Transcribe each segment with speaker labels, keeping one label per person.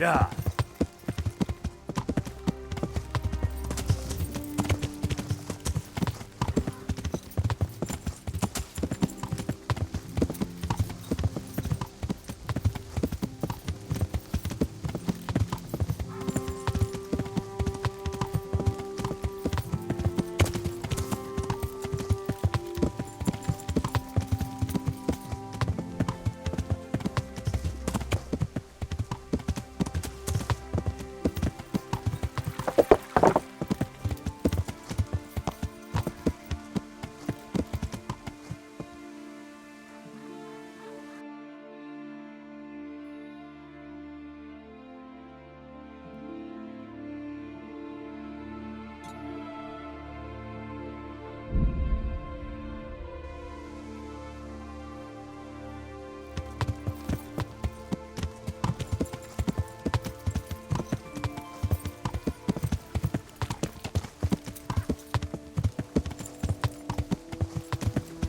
Speaker 1: Yeah.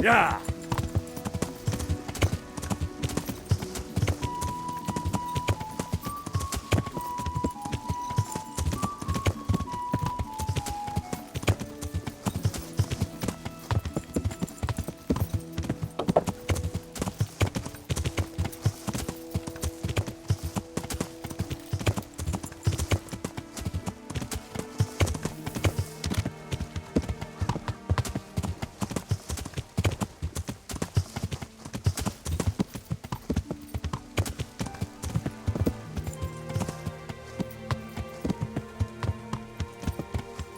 Speaker 1: Yeah.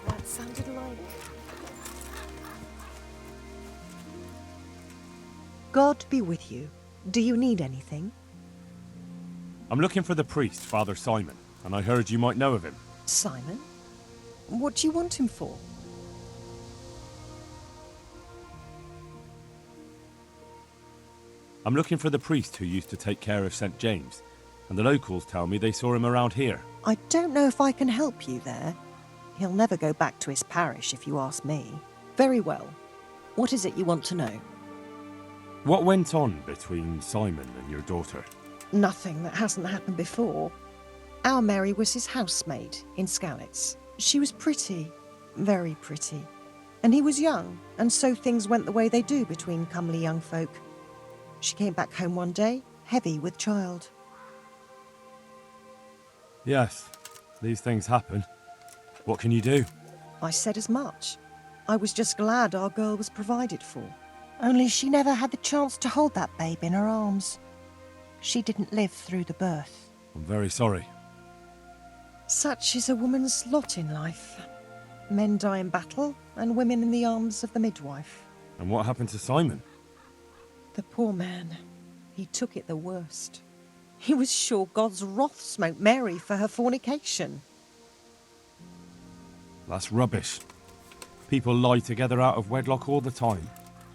Speaker 2: That sounded like...
Speaker 3: God be with you. Do you need anything?
Speaker 1: I'm looking for the priest, Father Simon, and I heard you might know of him.
Speaker 3: Simon? What do you want him for?
Speaker 1: I'm looking for the priest who used to take care of St. James, and the locals tell me they saw him around here.
Speaker 3: I don't know if I can help you there. He'll never go back to his parish if you ask me. Very well. What is it you want to know?
Speaker 1: What went on between Simon and your daughter?
Speaker 3: Nothing that hasn't happened before. Our Mary was his housemaid in Skalitz. She was pretty, very pretty. And he was young, and so things went the way they do between comely young folk. She came back home one day, heavy with child.
Speaker 1: Yes, these things happen. What can you do?
Speaker 3: I said as much. I was just glad our girl was provided for. Only she never had the chance to hold that babe in her arms. She didn't live through the birth.
Speaker 1: I'm very sorry.
Speaker 3: Such is a woman's lot in life. Men die in battle, and women in the arms of the midwife.
Speaker 1: And what happened to Simon?
Speaker 3: The poor man. He took it the worst. He was sure God's wrath smote Mary for her fornication.
Speaker 1: That's rubbish. People lie together out of wedlock all the time,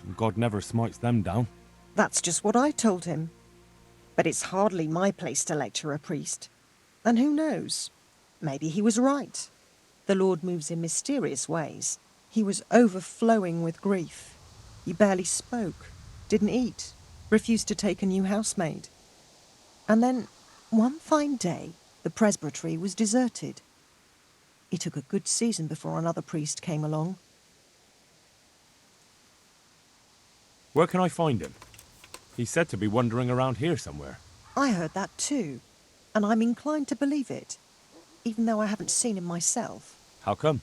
Speaker 1: and God never smites them down.
Speaker 3: That's just what I told him. But it's hardly my place to lecture a priest. And who knows? Maybe he was right. The Lord moves in mysterious ways. He was overflowing with grief. He barely spoke, didn't eat, refused to take a new housemaid. And then, one fine day, the presbytery was deserted. It took a good season before another priest came along.
Speaker 1: Where can I find him? He's said to be wandering around here somewhere.
Speaker 3: I heard that too, and I'm inclined to believe it, even though I haven't seen him myself.
Speaker 1: How come?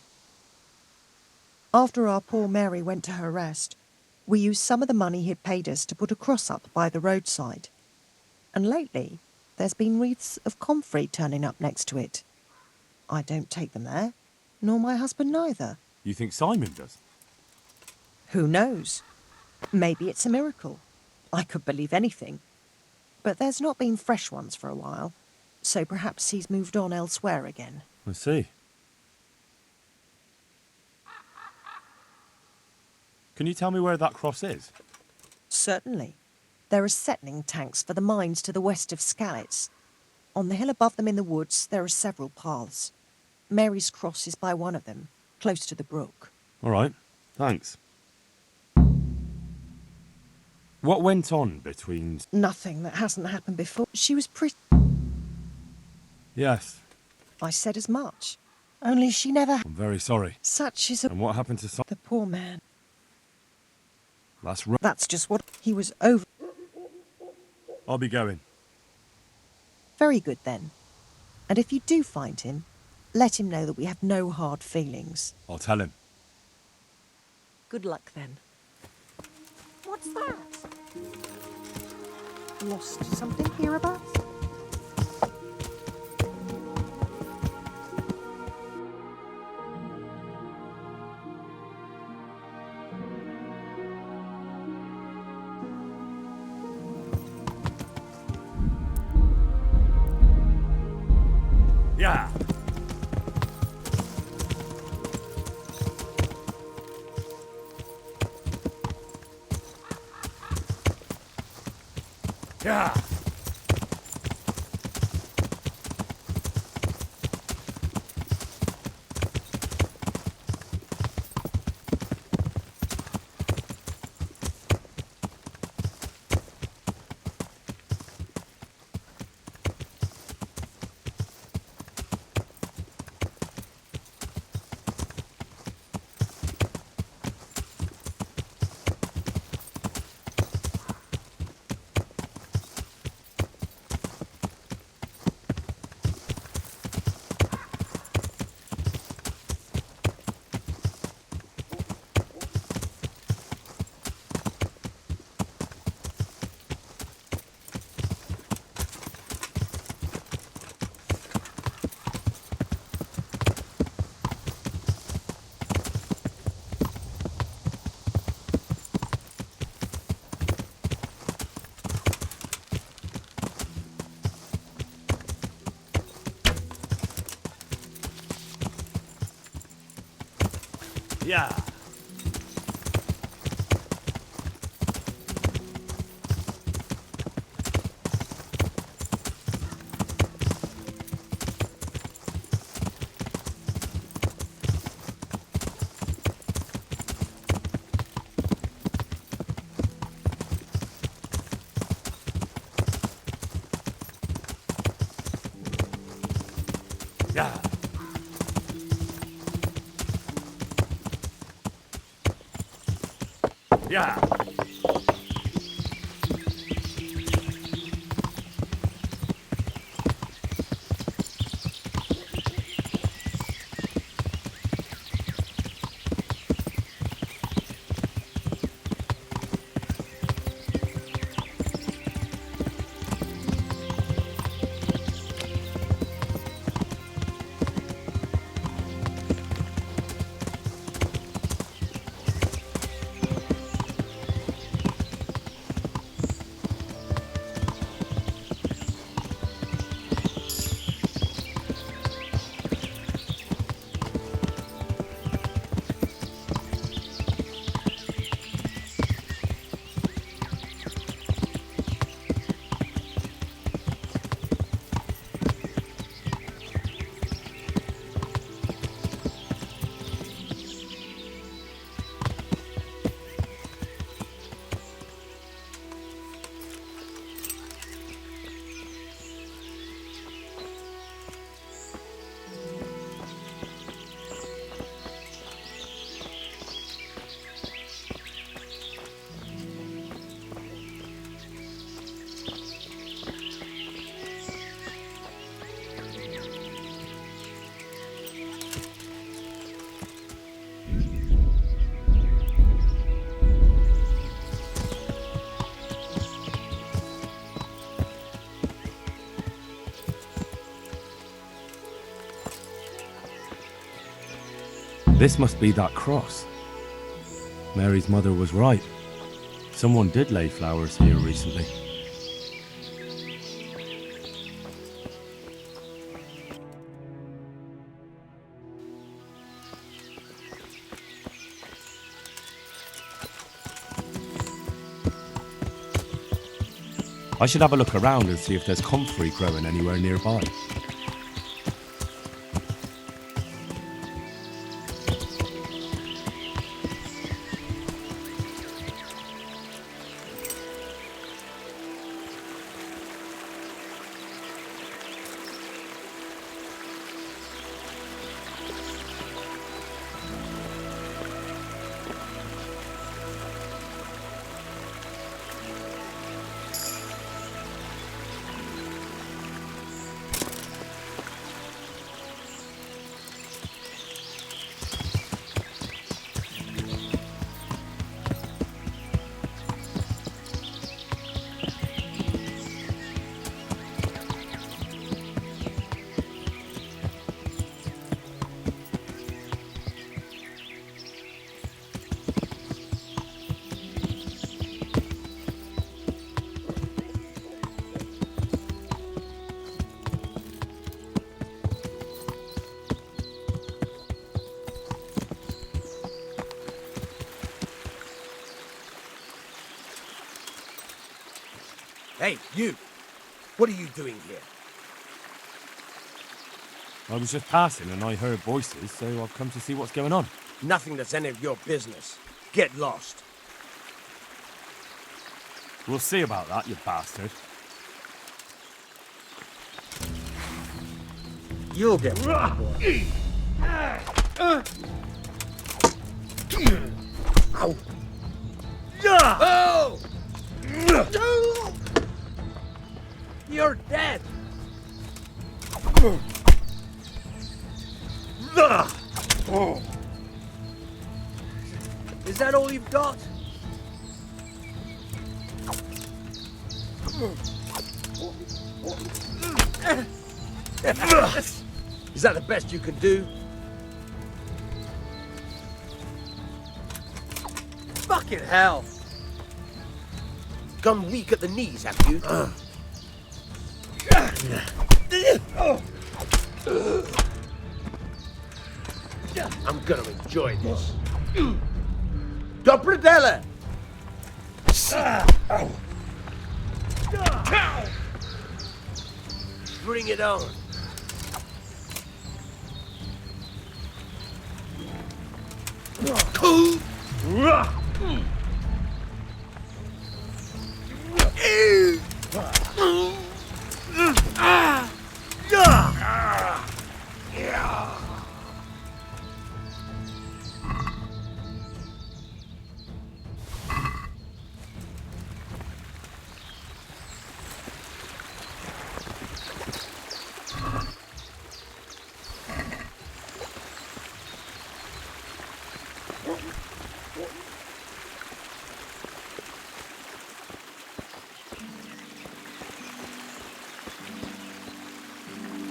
Speaker 3: After our poor Mary went to her rest, we used some of the money he'd paid us to put a cross up by the roadside. And lately, there's been wreaths of comfrey turning up next to it. I don't take them there, nor my husband neither.
Speaker 1: You think Simon does?
Speaker 3: Who knows? Maybe it's a miracle. I could believe anything. But there's not been fresh ones for a while, so perhaps he's moved on elsewhere again.
Speaker 1: I see. Can you tell me where that cross is?
Speaker 3: Certainly. There are settling tanks for the mines to the west of Skalitz. On the hill above them in the woods, there are several paths. Mary's cross is by one of them, close to the brook.
Speaker 1: All right, thanks. What went on between...
Speaker 3: Nothing that hasn't happened before. She was pretty...
Speaker 1: Yes,
Speaker 3: I said as much. Only she never...
Speaker 1: I'm very sorry.
Speaker 3: Such is a...
Speaker 1: And what happened to
Speaker 3: The poor man.
Speaker 1: That's right.
Speaker 3: That's just what... He was over...
Speaker 1: I'll be going.
Speaker 3: Very good, then. And if you do find him, let him know that we have no hard feelings.
Speaker 1: I'll tell him.
Speaker 3: Good luck, then. What's that? Lost something hereabouts?
Speaker 1: Yeah. Yeah. Yeah. Yeah. Yeah. This must be that cross. Mary's mother was right. Someone did lay flowers here recently. I should have a look around and see if there's comfrey growing anywhere nearby.
Speaker 2: Hey, you! What are you doing here?
Speaker 1: I was just passing and I heard voices, so I've come to see what's going on.
Speaker 2: Nothing that's any of your business. Get lost.
Speaker 1: We'll see about that, you bastard.
Speaker 2: You'll get one, boy. Ow! Oh! You're dead! Is that all you've got? Is that the best you can do? Fucking hell! Gone weak at the knees, have you? I'm gonna enjoy this. Dobrodele! Bring it on.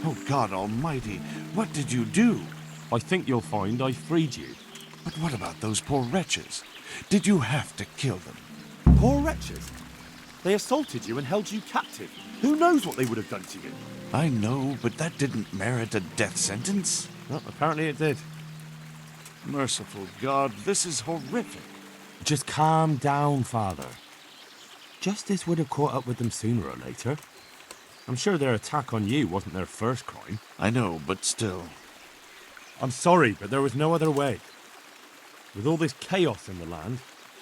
Speaker 4: Oh, God Almighty, what did you do?
Speaker 1: I think you'll find I freed you.
Speaker 4: But what about those poor wretches? Did you have to kill them?
Speaker 5: Poor wretches. They assaulted you and held you captive. Who knows what they would have done to you?
Speaker 4: I know, but that didn't merit a death sentence.
Speaker 1: Well, apparently it did.
Speaker 4: Merciful God, this is horrific.
Speaker 1: Just calm down, Father. Justice would have caught up with them sooner or later. I'm sure their attack on you wasn't their first crime.
Speaker 4: I know, but still.
Speaker 1: I'm sorry, but there was no other way. With all this chaos in the land,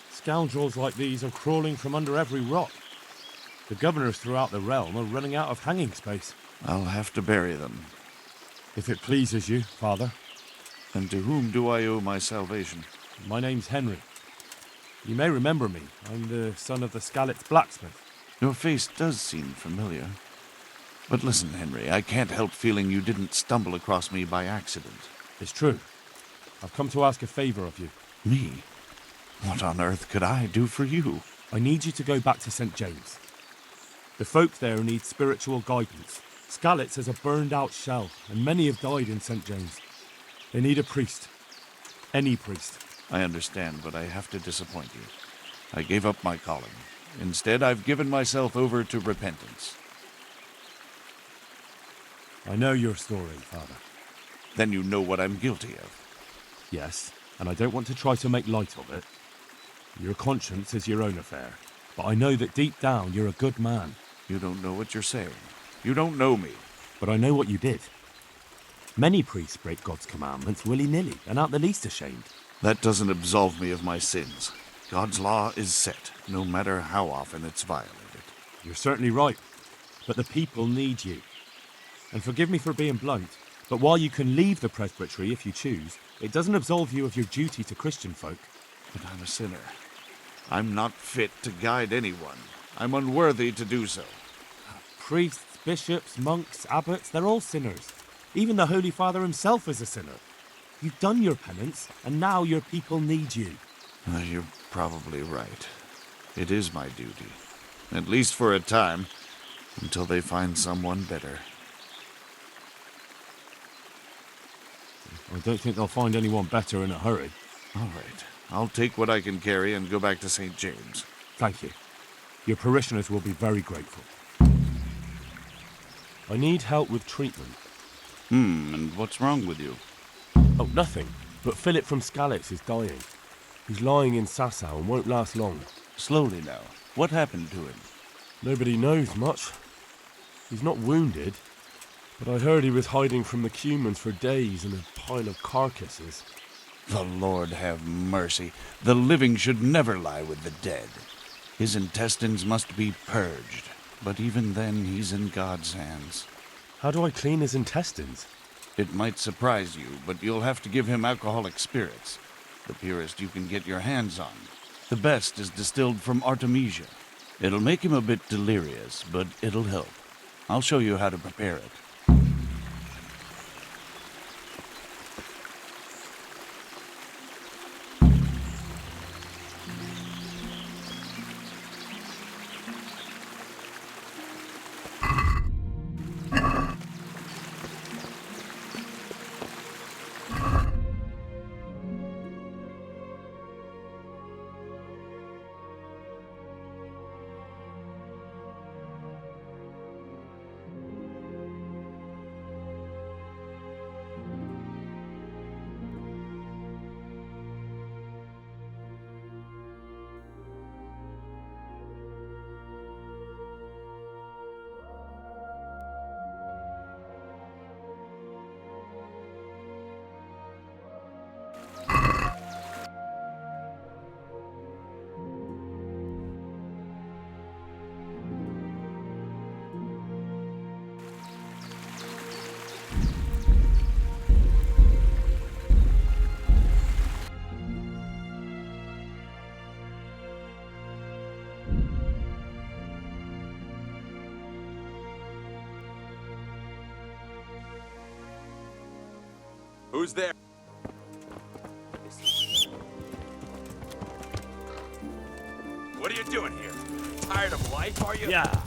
Speaker 1: scoundrels like these are crawling from under every rock. The governors throughout the realm are running out of hanging space.
Speaker 4: I'll have to bury them.
Speaker 1: If it pleases you, Father.
Speaker 4: And to whom do I owe my salvation?
Speaker 1: My name's Henry. You may remember me. I'm the son of the Skalitz blacksmith.
Speaker 4: Your face does seem familiar. But listen, Henry, I can't help feeling you didn't stumble across me by accident.
Speaker 1: It's true. I've come to ask a favor of you.
Speaker 4: Me? What on earth could I do for you?
Speaker 1: I need you to go back to St. James. The folk there need spiritual guidance. Skalitz is a burned-out shell, and many have died in St. James. They need a priest. Any priest.
Speaker 4: I understand, but I have to disappoint you. I gave up my calling. Instead, I've given myself over to repentance.
Speaker 1: I know your story, Father.
Speaker 4: Then you know what I'm guilty of.
Speaker 1: Yes, and I don't want to try to make light of it. Your conscience is your own affair, but I know that deep down you're a good man.
Speaker 4: You don't know what you're saying. You don't know me.
Speaker 1: But I know what you did. Many priests break God's commandments willy-nilly and aren't the least ashamed.
Speaker 4: That doesn't absolve me of my sins. God's law is set, no matter how often it's violated.
Speaker 1: You're certainly right, but the people need you. And forgive me for being blunt, but while you can leave the presbytery if you choose, it doesn't absolve you of your duty to Christian folk.
Speaker 4: But I'm a sinner. I'm not fit to guide anyone. I'm unworthy to do so.
Speaker 1: Priests, bishops, monks, abbots, they're all sinners. Even the Holy Father himself is a sinner. You've done your penance, and now your people need you.
Speaker 4: You're probably right. It is my duty. At least for a time, until they find someone better.
Speaker 1: I don't think they'll find anyone better in a hurry.
Speaker 4: All right. I'll take what I can carry and go back to St. James.
Speaker 1: Thank you. Your parishioners will be very grateful. I need help with treatment.
Speaker 4: And what's wrong with you?
Speaker 1: Oh, nothing. But Philip from Skalitz is dying. He's lying in Sasau and won't last long.
Speaker 4: Slowly now. What happened to him?
Speaker 1: Nobody knows much. He's not wounded, but I heard he was hiding from the Cumans for days in a pile of carcasses.
Speaker 4: The Lord have mercy. The living should never lie with the dead. His intestines must be purged, but even then he's in God's hands.
Speaker 1: How do I clean his intestines?
Speaker 4: It might surprise you, but you'll have to give him alcoholic spirits. The purest you can get your hands on. The best is distilled from Artemisia. It'll make him a bit delirious, but it'll help. I'll show you how to prepare it.
Speaker 6: Who's there? What are you doing here? Tired of life, are you?
Speaker 1: Yeah.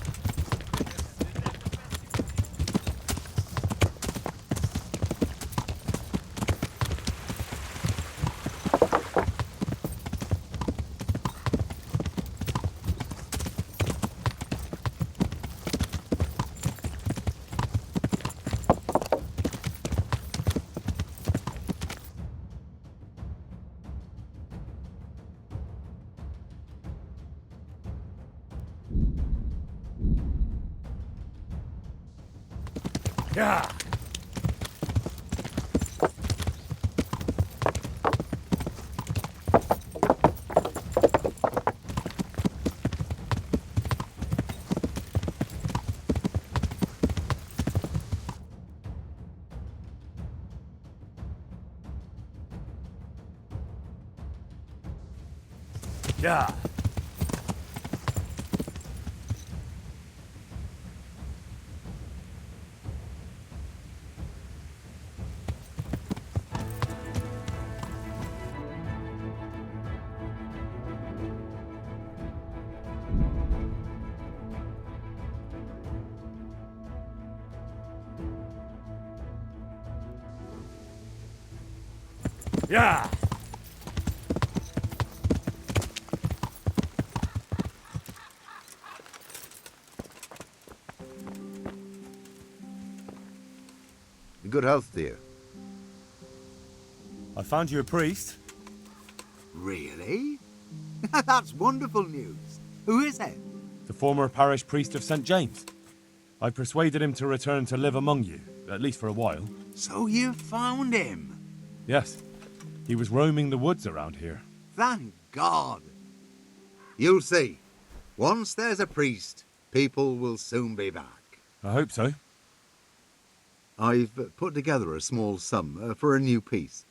Speaker 1: Yeah. Yeah. Yeah.
Speaker 7: Good health, dear.
Speaker 1: I found you a priest.
Speaker 7: Really? That's wonderful news. Who is it?
Speaker 1: The former parish priest of St. James. I persuaded him to return to live among you, at least for a while.
Speaker 7: So you found him?
Speaker 1: Yes. He was roaming the woods around here.
Speaker 7: Thank God. You'll see. Once there's a priest, people will soon be back.
Speaker 1: I hope so.
Speaker 7: I've put together a small sum for a new piece.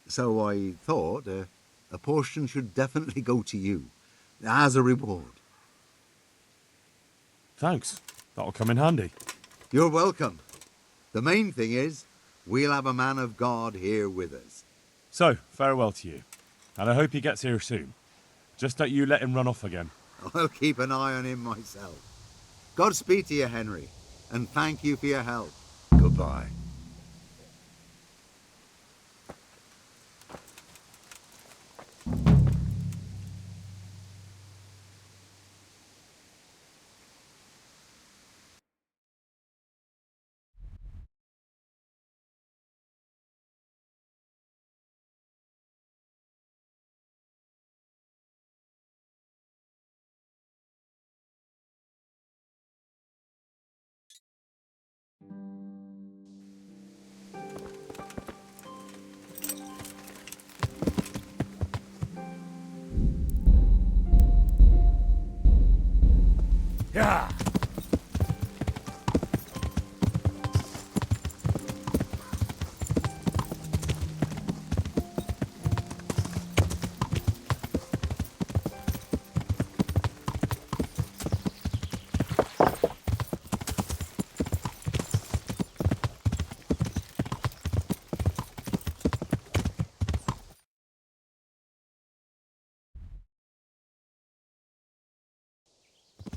Speaker 7: So I thought a portion should definitely go to you, as a reward.
Speaker 1: Thanks. That'll come in handy.
Speaker 7: You're welcome. The main thing is, we'll have a man of God here with us.
Speaker 1: So, farewell to you. And I hope he gets here soon. Just don't you let him run off again.
Speaker 7: I'll keep an eye on him myself. Godspeed to you, Henry, and thank you for your help. Goodbye.
Speaker 1: Yeah.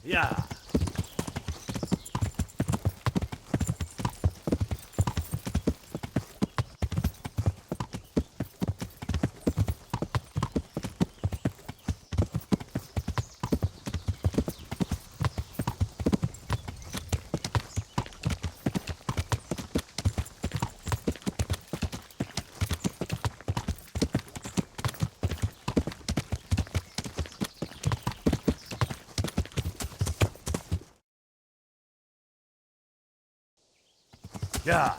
Speaker 1: Yeah. Yeah.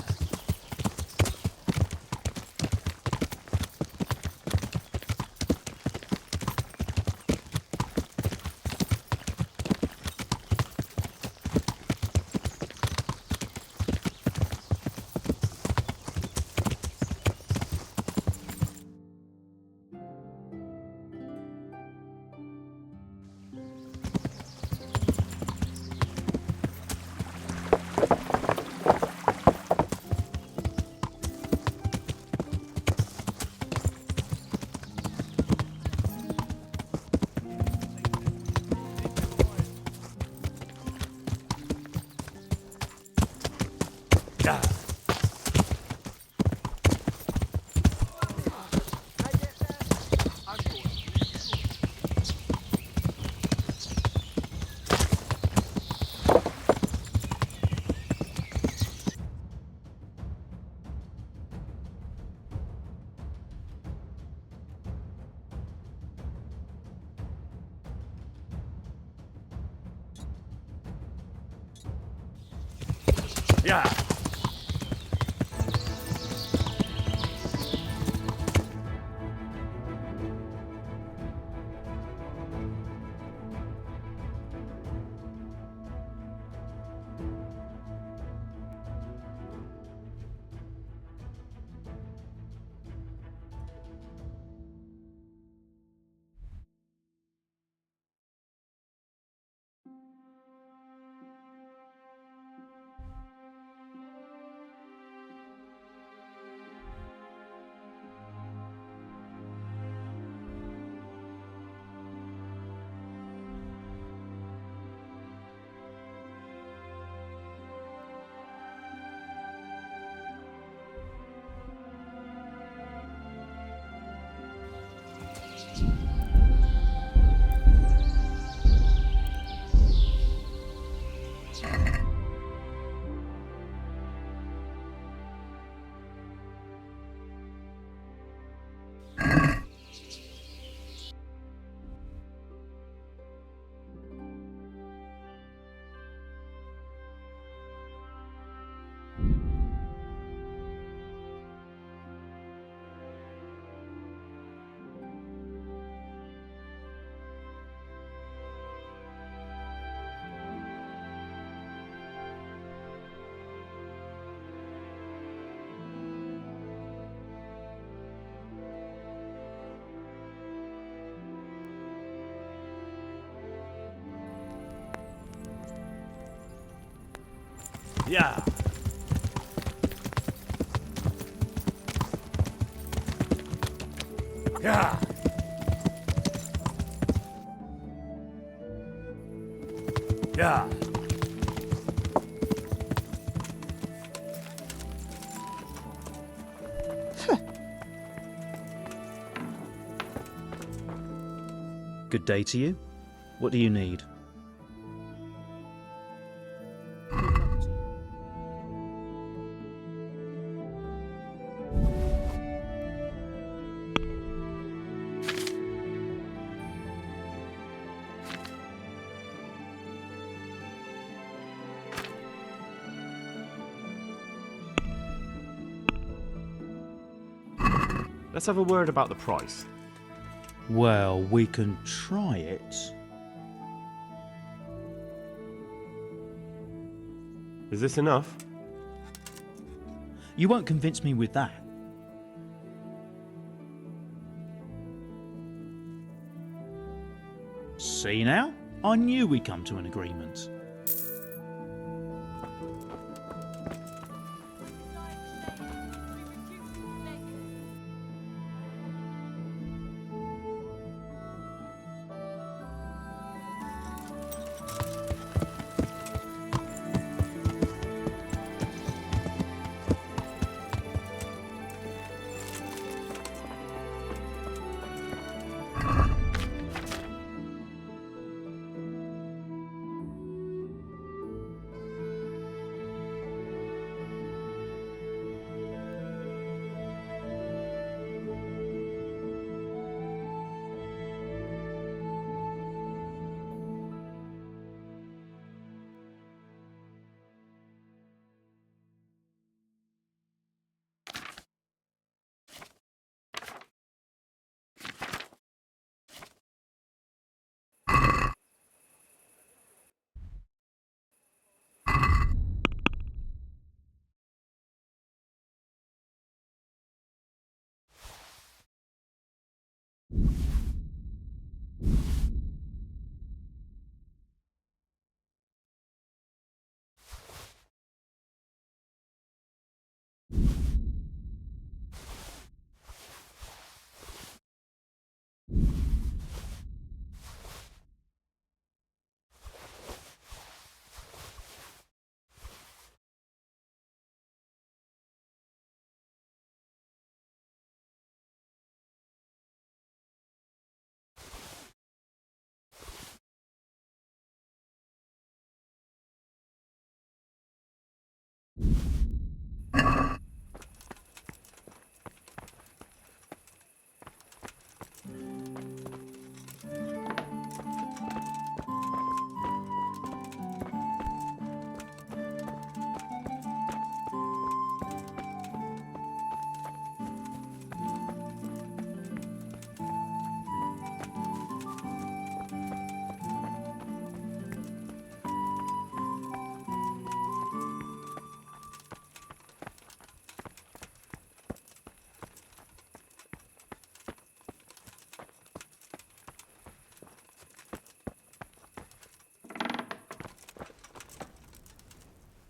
Speaker 1: Yeah. Yeah. Yeah. Yeah. Yeah.
Speaker 8: Good day to you. What do you need?
Speaker 5: Let's have a word about the price.
Speaker 8: Well, we can try it.
Speaker 5: Is this enough?
Speaker 8: You won't convince me with that. See now? I knew we'd come to an agreement.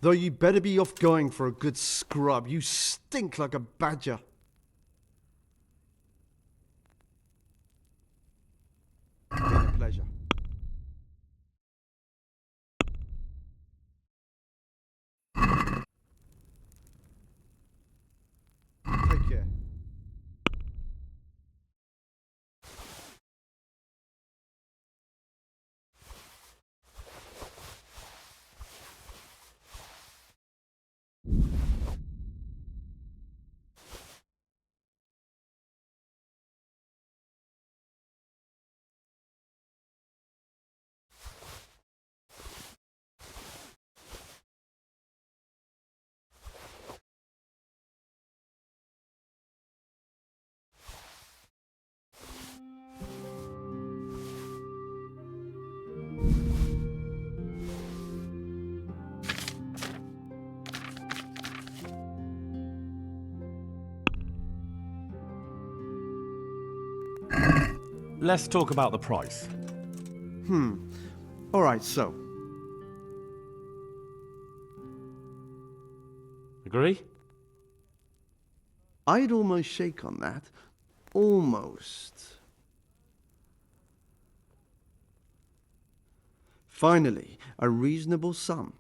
Speaker 9: Though you better be off going for a good scrub. You stink like a badger. Been a pleasure. Take care.
Speaker 1: Let's talk about the price.
Speaker 9: All right, so.
Speaker 1: Agree?
Speaker 9: I'd almost shake on that. Almost. Finally, a reasonable sum.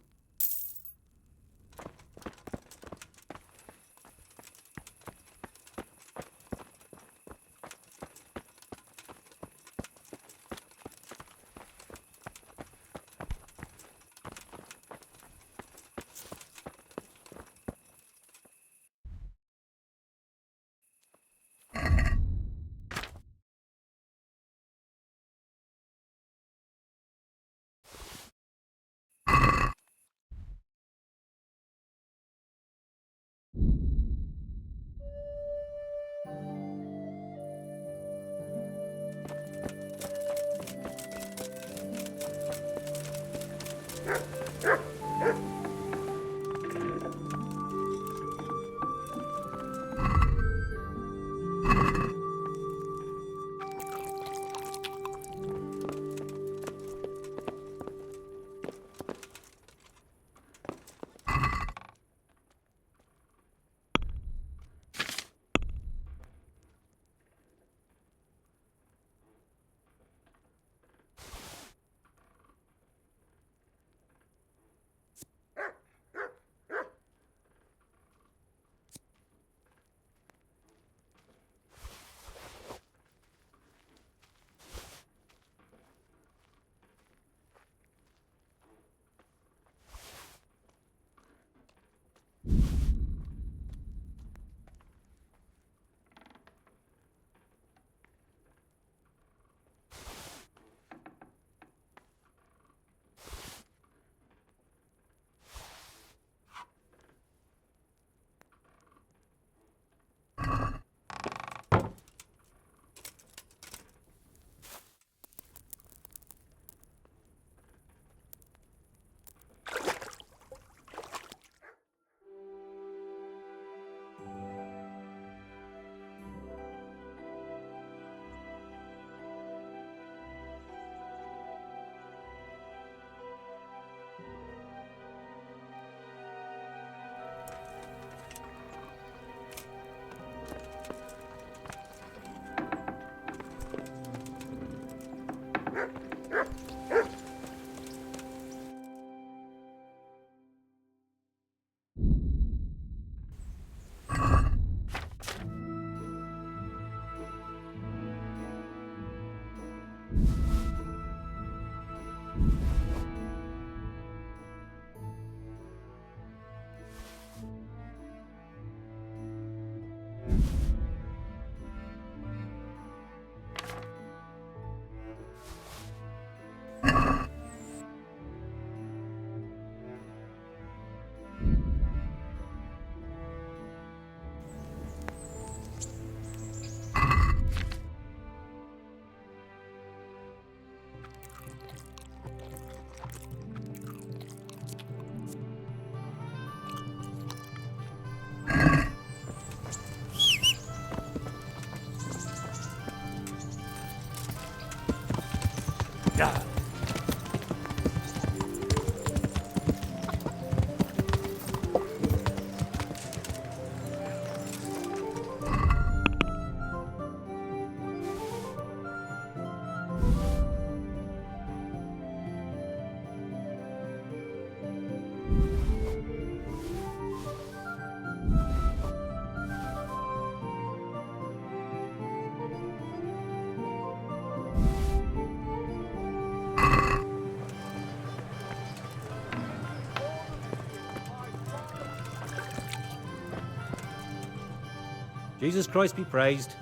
Speaker 10: Jesus Christ be praised.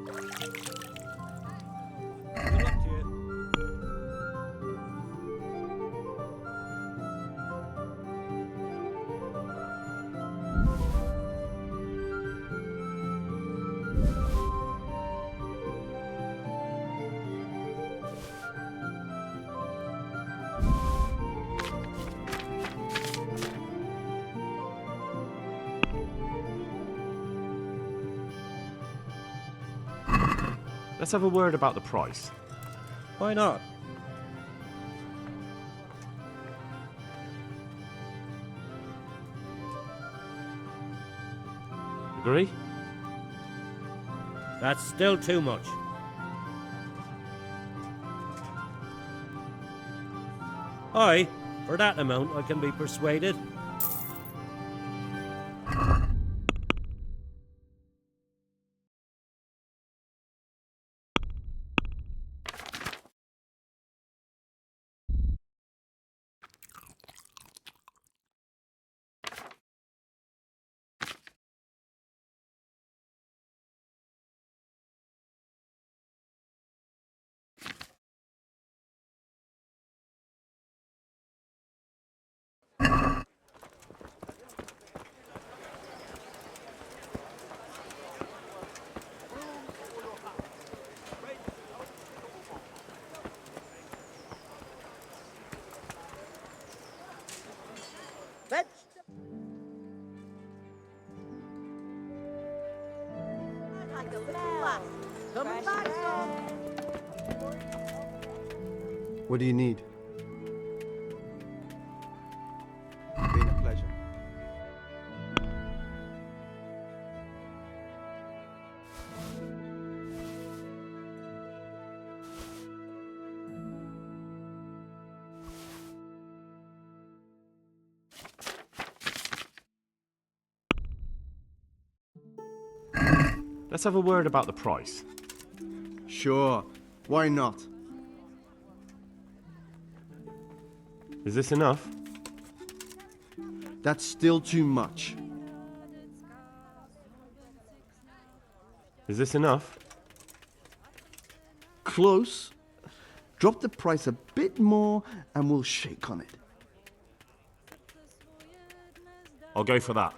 Speaker 10: Good luck to you.
Speaker 1: Let's have a word about the price.
Speaker 10: Why not?
Speaker 1: Agree?
Speaker 10: That's still too much. Aye, for that amount I can be persuaded.
Speaker 9: What do you need? Been a pleasure.
Speaker 1: Let's have a word about the price.
Speaker 9: Sure, why not?
Speaker 1: Is this enough?
Speaker 9: That's still too much.
Speaker 1: Is this enough?
Speaker 9: Close. Drop the price a bit more and we'll shake on it.
Speaker 1: I'll go for that.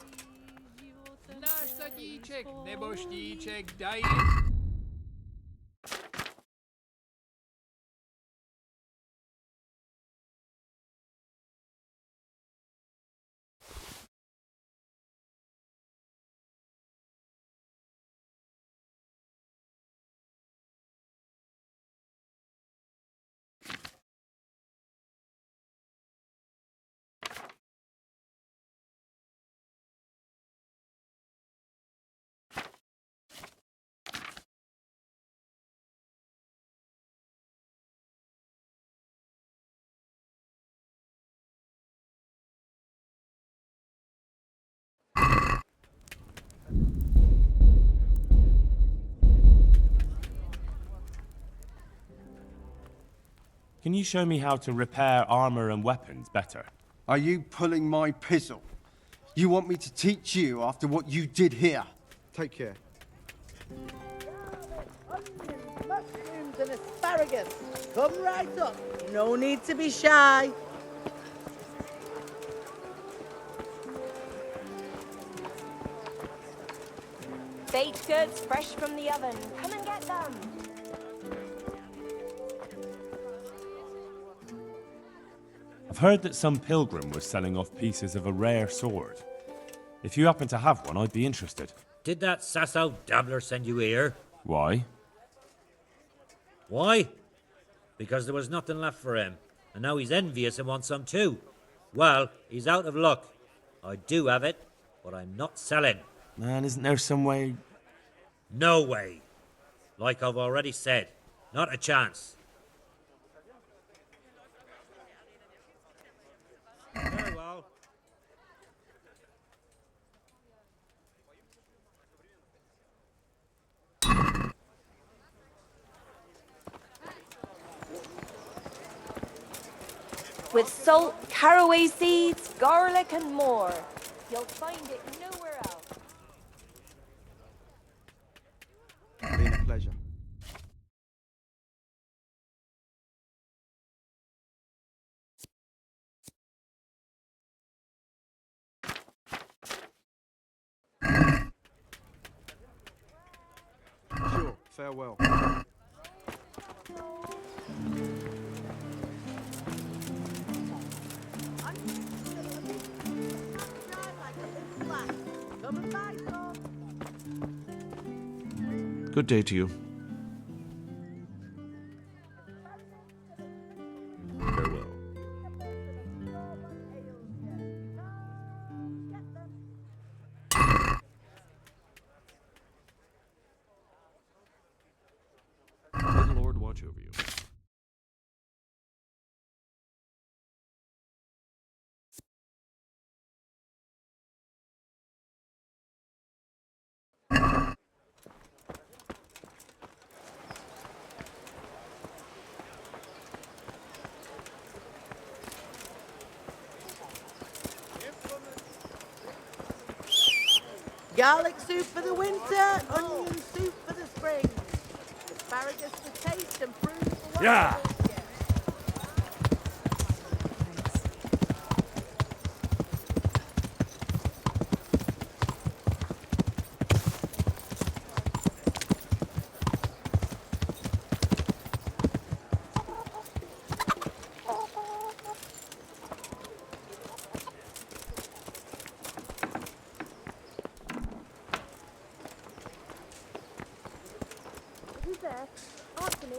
Speaker 1: Can you show me how to repair armor and weapons better?
Speaker 9: Are you pulling my pizzle? You want me to teach you after what you did here? Take care.
Speaker 11: Onions, mushrooms and asparagus. Come right up. No need to be shy.
Speaker 12: Baked goods fresh from the oven. Come and get them.
Speaker 1: I've heard that some pilgrim was selling off pieces of a rare sword. If you happen to have one, I'd be interested.
Speaker 10: Did that Sasso dabbler send you here?
Speaker 1: Why?
Speaker 10: Why? Because there was nothing left for him, and now he's envious and wants some too. Well, he's out of luck. I do have it, but I'm not selling.
Speaker 1: Man, isn't there some way...
Speaker 10: No way. Like I've already said, not a chance. Very well.
Speaker 12: With salt, caraway seeds, garlic and more. You'll find it nowhere else.
Speaker 9: Been a pleasure. Sure, farewell.
Speaker 4: Good day to you.
Speaker 5: Farewell. May the Lord watch over you.
Speaker 11: Garlic soup for the winter, onion soup for the spring. Asparagus for taste and prunes for
Speaker 1: Yeah.
Speaker 12: Who's there? Answer me.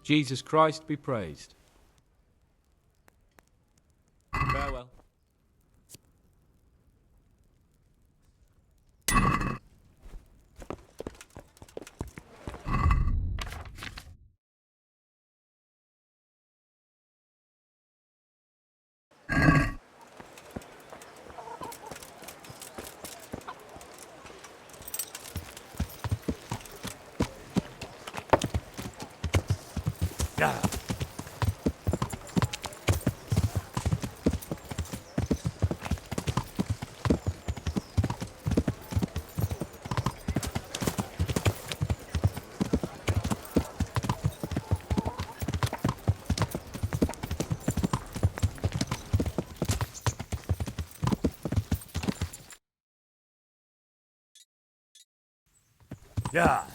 Speaker 13: Jesus Christ be praised. Farewell.
Speaker 1: Yeah. Yeah.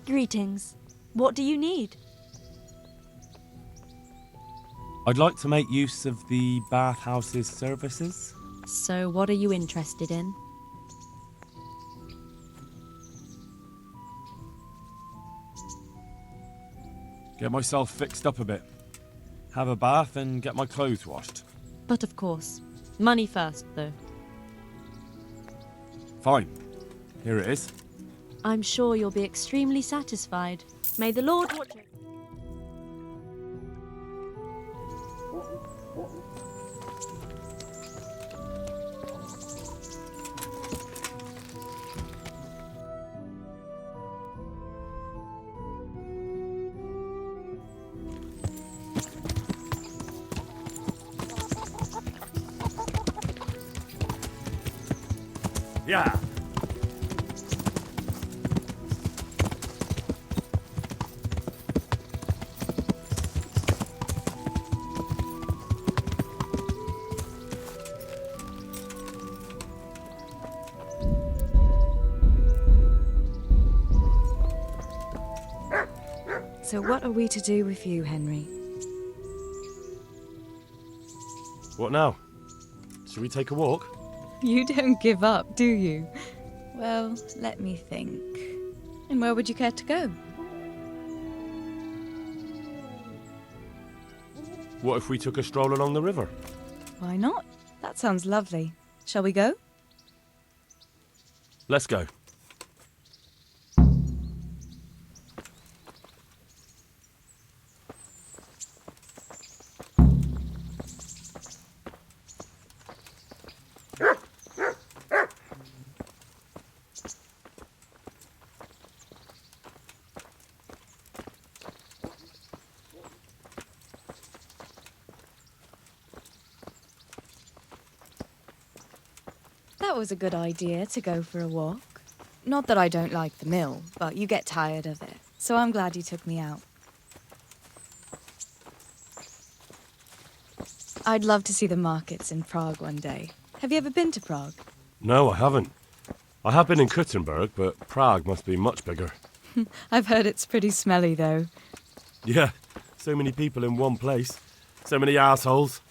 Speaker 14: Greetings. What do you need?
Speaker 1: I'd like to make use of the bathhouse's services.
Speaker 14: So, what are you interested in?
Speaker 1: Get myself fixed up a bit. Have a bath and get my clothes washed.
Speaker 14: But of course. Money first, though.
Speaker 1: Fine. Here it is.
Speaker 14: I'm sure you'll be extremely satisfied. May the Lord watch over.
Speaker 1: Yeah.
Speaker 15: So what are we to do with you, Henry?
Speaker 1: What now? Should we take a walk?
Speaker 15: You don't give up, do you? Well, let me think. And where would you care to go?
Speaker 1: What if we took a stroll along the river?
Speaker 15: Why not? That sounds lovely. Shall we go?
Speaker 1: Let's go.
Speaker 15: That was a good idea to go for a walk. Not that I don't like the mill, but you get tired of it. So I'm glad you took me out. I'd love to see the markets in Prague one day. Have you ever been to Prague?
Speaker 1: No, I haven't. I have been in Kuttenberg, but Prague must be much bigger.
Speaker 15: I've heard it's pretty smelly, though.
Speaker 1: Yeah, so many people in one place. So many assholes.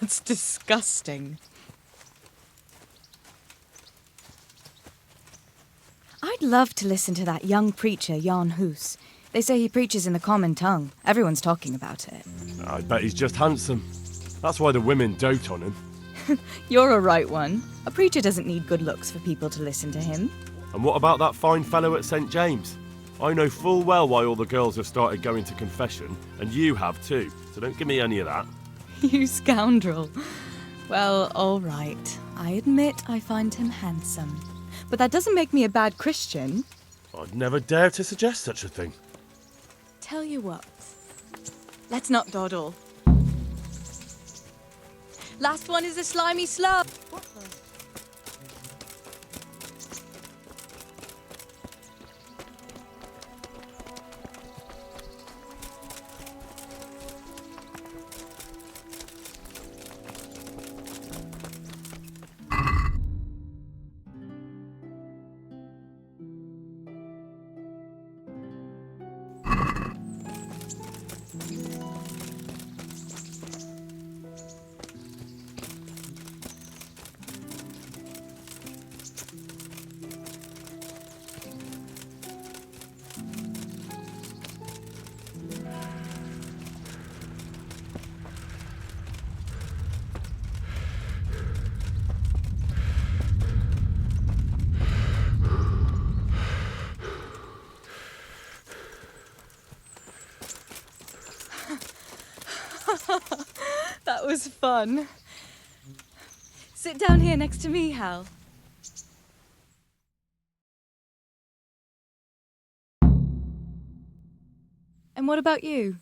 Speaker 15: That's disgusting. I'd love to listen to that young preacher, Jan Hus. They say he preaches in the common tongue. Everyone's talking about it.
Speaker 1: I bet he's just handsome. That's why the women dote on him.
Speaker 15: You're a right one. A preacher doesn't need good looks for people to listen to him.
Speaker 1: And what about that fine fellow at St. James? I know full well why all the girls have started going to confession, and you have too, so don't give me any of that.
Speaker 15: You scoundrel. Well, all right. I admit I find him handsome. But that doesn't make me a bad Christian.
Speaker 1: I'd never dare to suggest such a thing.
Speaker 15: Tell you what. Let's not dawdle. Last one is a slimy slug. That was fun. Sit down here next to me, Hal. And what about you?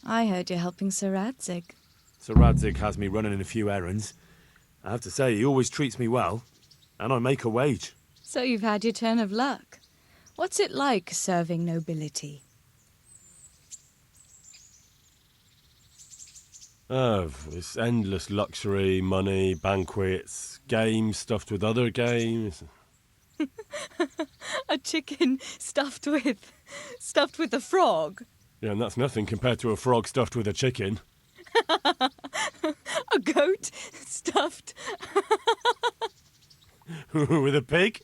Speaker 15: I heard you're helping Sir Radzig.
Speaker 1: Sir Radzig has me running in a few errands. I have to say, he always treats me well, and I make a wage.
Speaker 15: So you've had your turn of luck. What's it like serving nobility?
Speaker 1: Oh, it's endless luxury, money, banquets, games stuffed with other games.
Speaker 15: A chicken stuffed with a frog?
Speaker 1: Yeah, and that's nothing compared to a frog stuffed with a chicken.
Speaker 15: A goat stuffed...
Speaker 1: With a pig?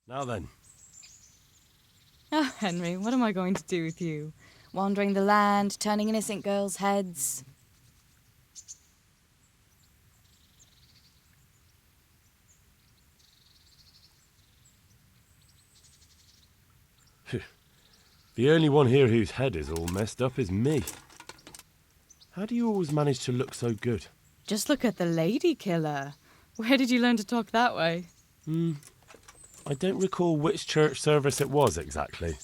Speaker 1: Now then.
Speaker 15: Oh, Henry, what am I going to do with you? Wandering the land, turning innocent girls' heads.
Speaker 1: The only one here whose head is all messed up is me. How do you always manage to look so good?
Speaker 15: Just look at the lady killer. Where did you learn to talk that way?
Speaker 1: I don't recall which church service it was exactly.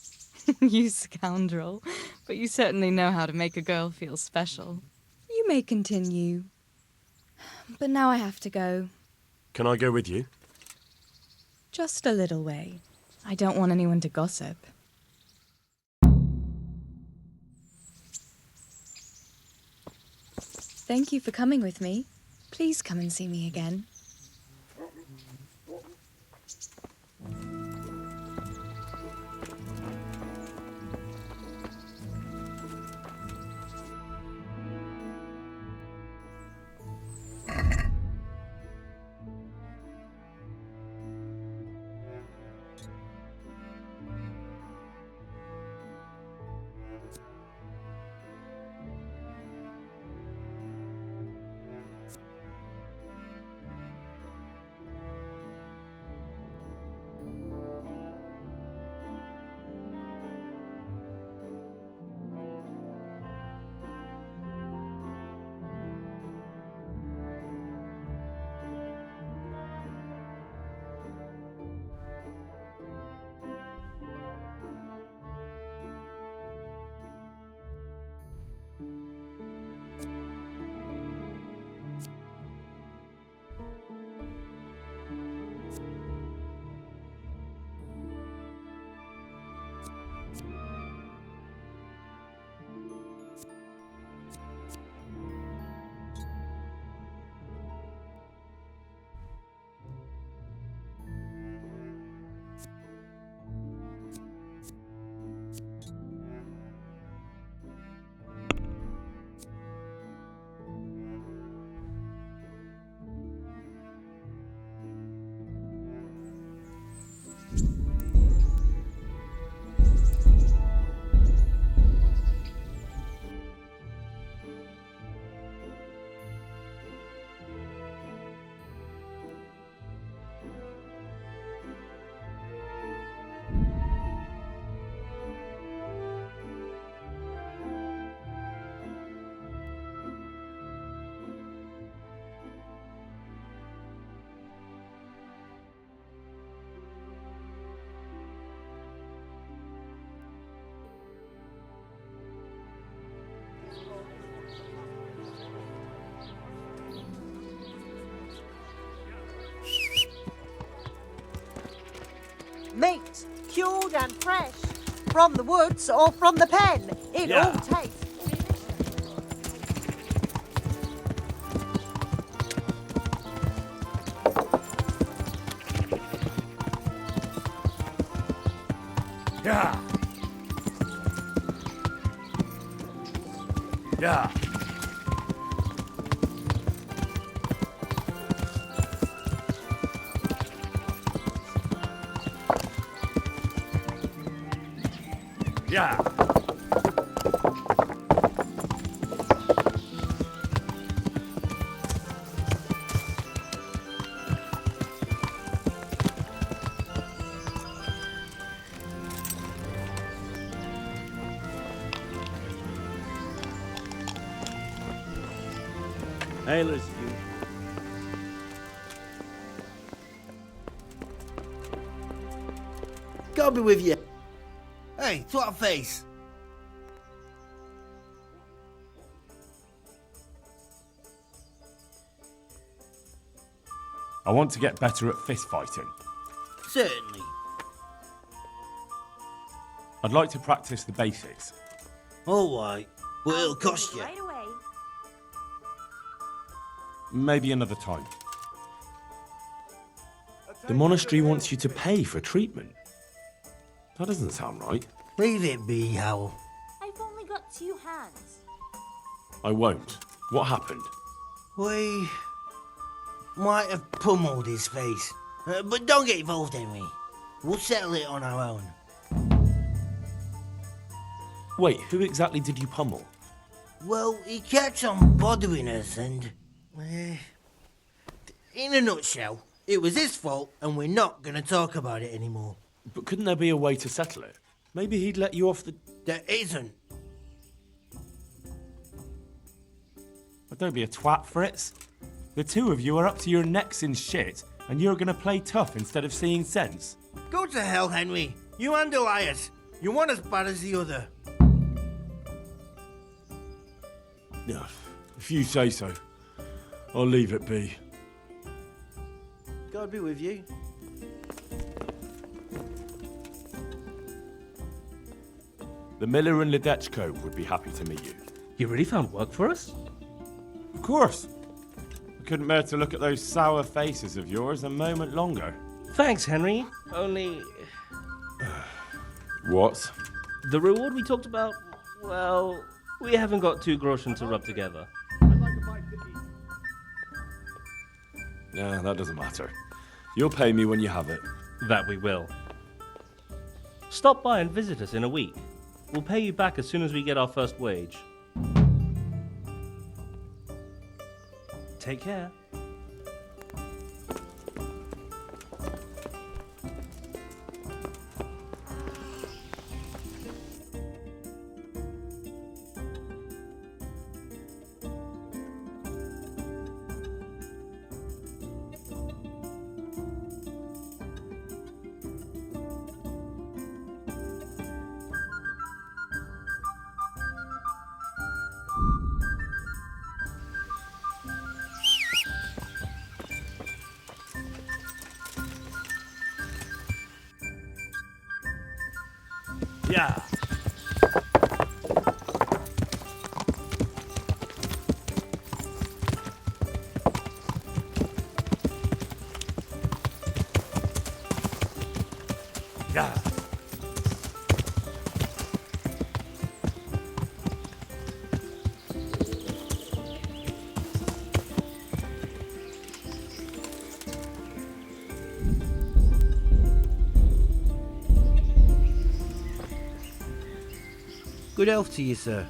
Speaker 15: You scoundrel. But you certainly know how to make a girl feel special. You may continue. But now I have to go.
Speaker 1: Can I go with you?
Speaker 15: Just a little way. I don't want anyone to gossip. Thank you for coming with me. Please come and see me again.
Speaker 11: Meat, cured and fresh. From the woods or from the pen. It all tastes.
Speaker 5: Yeah. Yeah. Yeah.
Speaker 1: Hailers, you.
Speaker 16: God be with you. Hey, twat face.
Speaker 1: I want to get better at fist fighting.
Speaker 16: Certainly.
Speaker 1: I'd like to practice the basics.
Speaker 16: All right, but it'll cost you.
Speaker 12: Right away.
Speaker 1: Maybe another time. The monastery wants you to pay for treatment. That doesn't sound right.
Speaker 16: Leave it be, Howell.
Speaker 12: I've only got 2 hands.
Speaker 1: I won't. What happened?
Speaker 16: We might have pummeled his face. But don't get involved, Henry. We'll settle it on our own.
Speaker 1: Wait, who exactly did you pummel?
Speaker 16: Well, he kept on bothering us and... in a nutshell, it was his fault and we're not going to talk about it anymore.
Speaker 1: But couldn't there be a way to settle it? Maybe he'd let you off the...
Speaker 16: There isn't.
Speaker 1: But don't be a twat, Fritz. The two of you are up to your necks in shit, and you're gonna play tough instead of seeing sense.
Speaker 16: Go to hell, Henry. You and Elias. You're one as bad as the other.
Speaker 1: Yeah, if you say so. I'll leave it be.
Speaker 16: God be with you.
Speaker 1: The miller and Ledechko would be happy to meet you.
Speaker 8: You really found work for us?
Speaker 1: Of course. I couldn't bear to look at those sour faces of yours a moment longer.
Speaker 17: Thanks, Henry. Only...
Speaker 1: What?
Speaker 17: The reward we talked about, well, we haven't got 2 groschen to rub together.
Speaker 1: Yeah, that doesn't matter. You'll pay me when you have it.
Speaker 17: That we will. Stop by and visit us in a week. We'll pay you back as soon as we get our first wage. Take care.
Speaker 1: Yeah. Yeah.
Speaker 16: Good health to you, sir.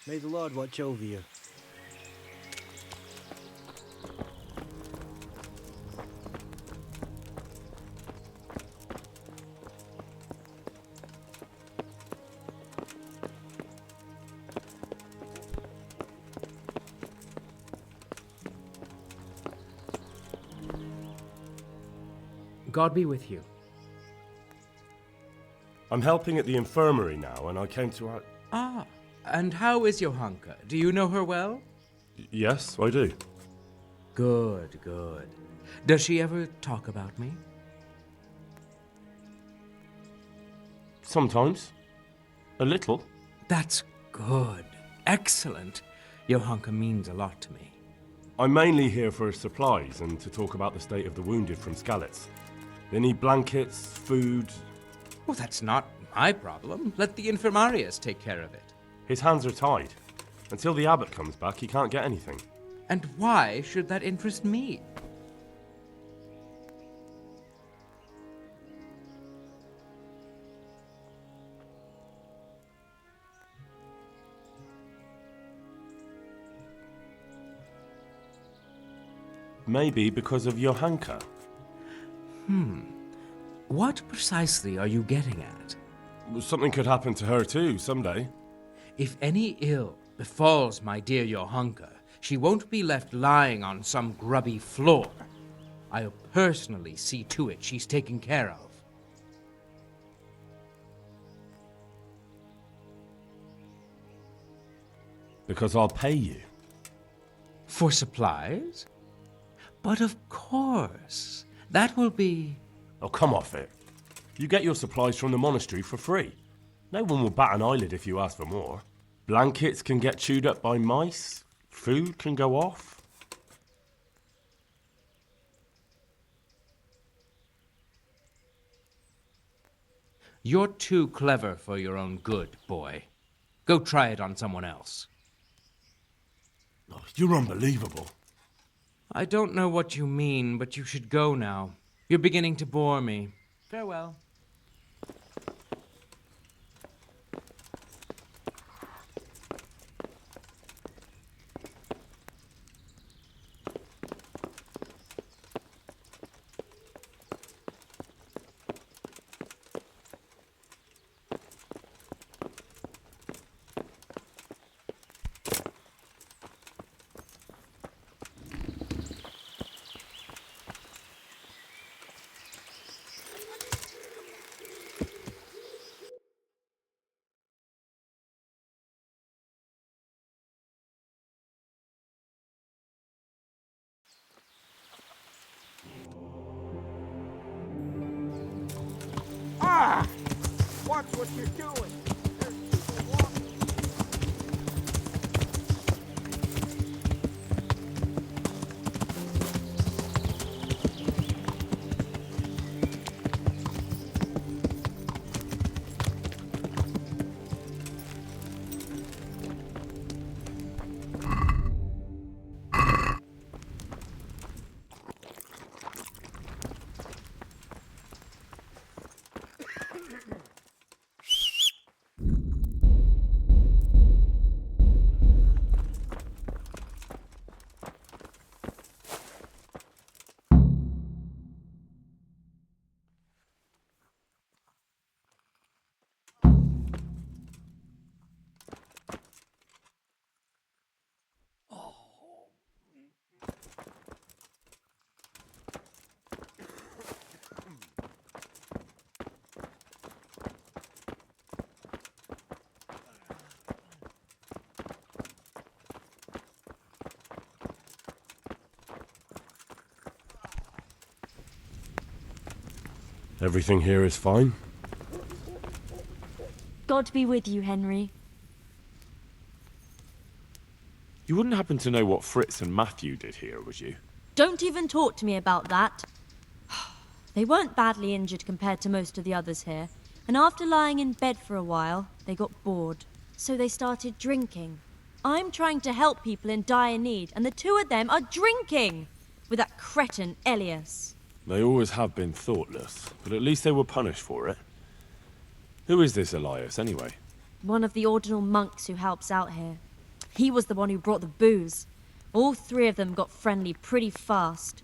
Speaker 16: May the Lord watch over you.
Speaker 13: God be with you.
Speaker 1: I'm helping at the infirmary now, and I came to...
Speaker 13: Ah, and how is Johanka? Do you know her well?
Speaker 1: Yes, I do.
Speaker 13: Good, good. Does she ever talk about me?
Speaker 1: Sometimes. A little.
Speaker 13: That's good. Excellent. Johanka means a lot to me.
Speaker 1: I'm mainly here for supplies and to talk about the state of the wounded from Skalitz. They need blankets, food...
Speaker 13: Well, that's not my problem. Let the infirmarius take care of it.
Speaker 1: His hands are tied. Until the abbot comes back, he can't get anything.
Speaker 13: And why should that interest me?
Speaker 1: Maybe because of Johanka.
Speaker 13: What precisely are you getting at?
Speaker 1: Something could happen to her too, someday.
Speaker 13: If any ill befalls my dear Johanka, she won't be left lying on some grubby floor. I'll personally see to it she's taken care of.
Speaker 1: Because I'll pay you.
Speaker 13: For supplies? But of course, that will be...
Speaker 1: Oh, come off it. You get your supplies from the monastery for free. No one will bat an eyelid if you ask for more. Blankets can get chewed up by mice. Food can go off.
Speaker 13: You're too clever for your own good, boy. Go try it on someone else.
Speaker 1: Oh, you're unbelievable.
Speaker 13: I don't know what you mean, but you should go now. You're beginning to bore me. Farewell.
Speaker 2: Ah! Watch what you're doing. There's people walking.
Speaker 1: Everything here is fine?
Speaker 14: God be with you, Henry.
Speaker 1: You wouldn't happen to know what Fritz and Matthew did here, would you?
Speaker 14: Don't even talk to me about that. They weren't badly injured compared to most of the others here, and after lying in bed for a while, they got bored. So they started drinking. I'm trying to help people in dire need, and the two of them are drinking! With that cretin Elias.
Speaker 1: They always have been thoughtless, but at least they were punished for it. Who is this Elias, anyway?
Speaker 14: One of the ordinal monks who helps out here. He was the one who brought the booze. All three of them got friendly pretty fast.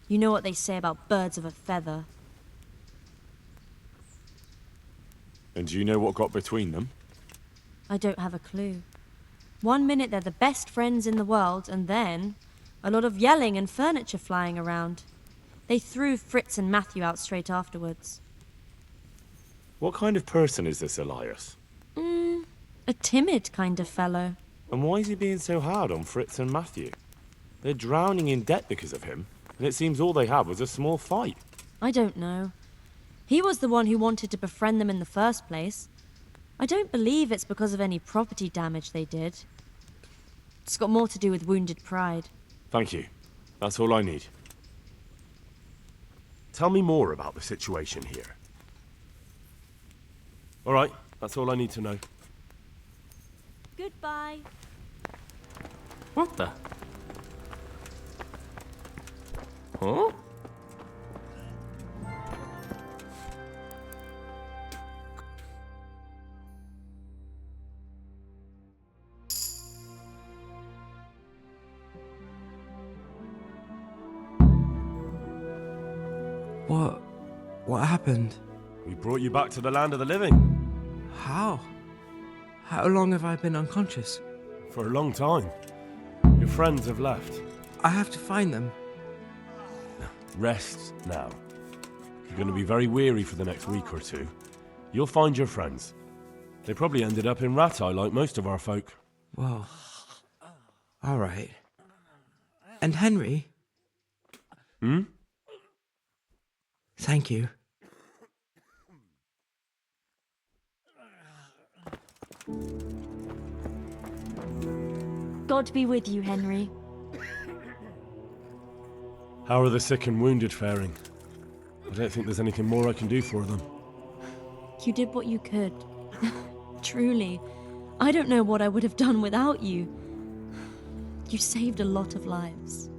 Speaker 14: You know what they say about birds of a feather.
Speaker 1: And do you know what got between them?
Speaker 14: I don't have a clue. One minute they're the best friends in the world, and then a lot of yelling and furniture flying around. They threw Fritz and Matthew out straight afterwards.
Speaker 1: What kind of person is this Elias?
Speaker 14: A timid kind of fellow.
Speaker 1: And why is he being so hard on Fritz and Matthew? They're drowning in debt because of him, and it seems all they had was a small fight.
Speaker 14: I don't know. He was the one who wanted to befriend them in the first place. I don't believe it's because of any property damage they did. It's got more to do with wounded pride.
Speaker 1: Thank you. That's all I need.
Speaker 5: Tell me more about the situation here. All right, that's all I need to know.
Speaker 14: Goodbye.
Speaker 17: What the? Huh?
Speaker 18: What happened?
Speaker 5: We brought you back to the land of the living.
Speaker 18: How? How long have I been unconscious?
Speaker 5: For a long time. Your friends have left.
Speaker 18: I have to find them.
Speaker 5: Rest now. You're going to be very weary for the next week or two. You'll find your friends. They probably ended up in Rattay like most of our folk.
Speaker 18: Well, all right. And Henry? Thank you.
Speaker 14: God be with you, Henry.
Speaker 5: How are the sick and wounded faring? I don't think there's anything more I can do for them.
Speaker 14: You did what you could. Truly. I don't know what I would have done without you. You saved a lot of lives.